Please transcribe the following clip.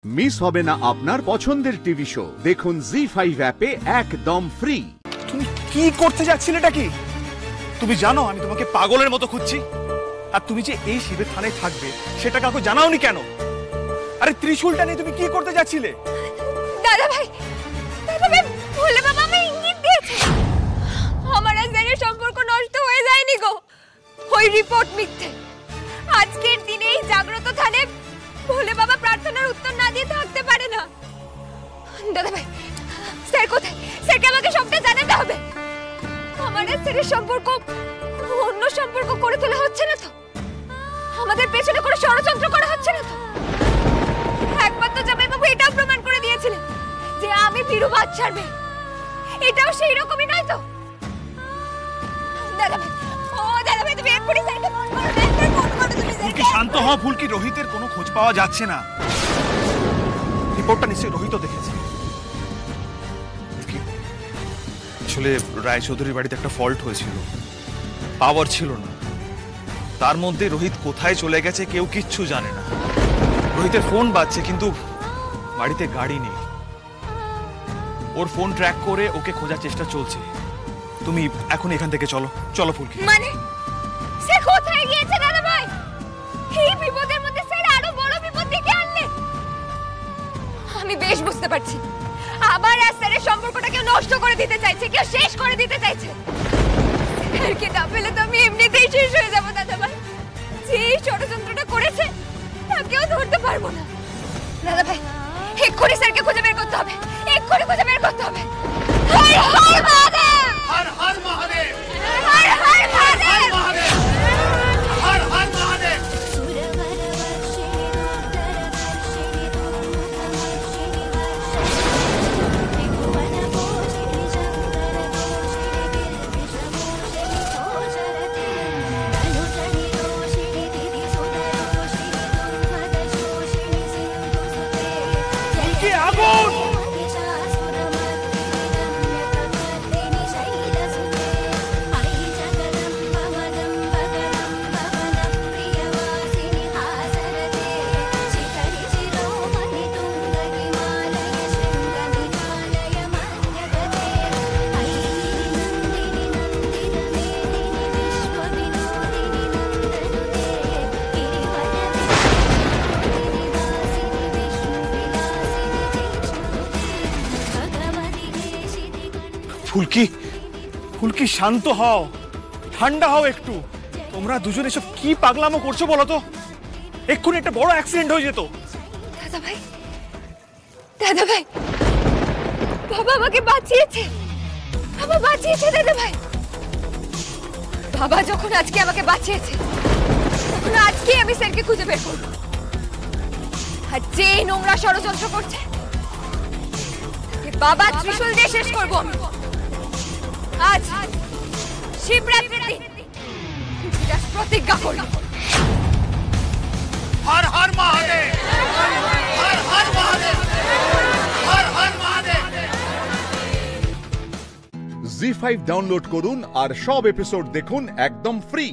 Miss হবে না আপনার পছন্দের টিভি শো। দেখুন জি5 অ্যাপে একদম ফ্রি। তুমি কি করতে যাচ্ছিলে এটা কি? তুমি জানো আমি তোমাকে পাগলের মতো খুঁজছি, আর তুমি যে এই শিবের থানায় থাকবে সেটা কাউকে জানাওনি কেন? আরে ত্রিশূলটা নিয়ে তুমি কি করতে যাচ্ছিলে? দাদা ভাই ভোলে বাবা আমি ইঙ্গিত দিয়েছি, আমার আজকের সম্পর্ক নষ্ট হয়ে যায়নি গো। ওই রিপোর্ট মিথ্যে। আজকের দিনে এই জাগ্রত থানে ভোলে বাবা প্রার্থনার উত্তর না দিয়ে থাকতে পারে না। দাদা ভাই স্যার কোথায়? স্যারকে আমাকে সবটা জানাতে হবে। আমার স্যারের সম্পর্ক অন্য সম্পর্ক করে তোলা হচ্ছে না তো? আমাদের পেছনে কোনো ষড়যন্ত্র করা হচ্ছে না তো? একবার তো জামাইবাবু এটাও প্রমাণ করে দিয়েছিলেন যে আমি বীরু বাদশার মেয়ে। এটাও সেই রকমই নয় তো? দাদা ভাই, ও দাদা ভাই তুমি এক্ষুনি স্যারকে ফোন করো, একবার ফোন করো তুমি স্যারকে। ফুলকি শান্ত হও ফুলকি, রোহিতের কোনো খোঁজ পাওয়া যাচ্ছে না। রিপোর্টটা নিশ্চয়ই রোহিতও দেখেছে। আসলে রায়চৌধুরীর বাড়িতে একটা ফল্ট হয়েছিল, পাওয়ার ছিল না। তার মধ্যে রোহিত কোথায় চলে গেছে কেউ কিচ্ছু জানে না। রোহিতের ফোন বাজছে কিন্তু বাড়িতে গাড়ি নেই। ওর ফোন ট্র্যাক করে ওকে খোঁজার চেষ্টা চলছে। তুমি এখন এখান থেকে চলো। চলো ফুলকি। মানে সে কোথায় গিয়েছে দাদা ভাই? এই বিপদের মধ্যে স্যার আরো বড় বিপদ ডেকে আনলেন। আমি বেশ বুঝতে পারছি আবার স্যারের সম্পর্কটা কেউ নষ্ট করে দিতে চাইছে, কেউ শেষ করে দিতে চাইছে। স্যারকে না পেলে তো আমি এমনিতেই শেষ হয়ে যাবো দাদা ভাই। যে এই ষড়যন্ত্রটা করেছে তাকেও ধরতে পারবো না। দাদা ভাই এক্ষুনি স্যারকে খুঁজে বের করতে হবে, এক্ষুনি খুঁজে বের করতে হবে। হর হর মহাদেব, হর হর মহাদেব, হর হর মহাদেব, হর হর মহাদেব। ফুলকি আগুন! ফুলকি ফুলকি শান্ত হও, ঠান্ডা হও একটু। তোমরা দুজন এসব কি পাগলামো করছো বলো তো? এক্ষুনি একটা বড় অ্যাক্সিডেন্ট হয়ে যেত। দাদা ভাই, দাদা ভাই বাবা আমাকে বাঁচিয়েছে, বাবা বাঁচিয়েছে দাদা ভাই। বাবা যখন আজকে আমাকে বাঁচিয়েছে তখন আজকে আমি স্যারকে খুঁজে বের করব। আর যে নোংরা ষড়যন্ত্র করছে বাবা ত্রিশূল দিয়ে শেষ করবো আমি। আজ শিবরাত্রির দিন প্রতিজ্ঞা করল। হর হর মহাদেব, হর হর মহাদেব, হর হর মহাদেব। জি5 ডাউনলোড করুন আর সব এপিসোড দেখুন একদম ফ্রি।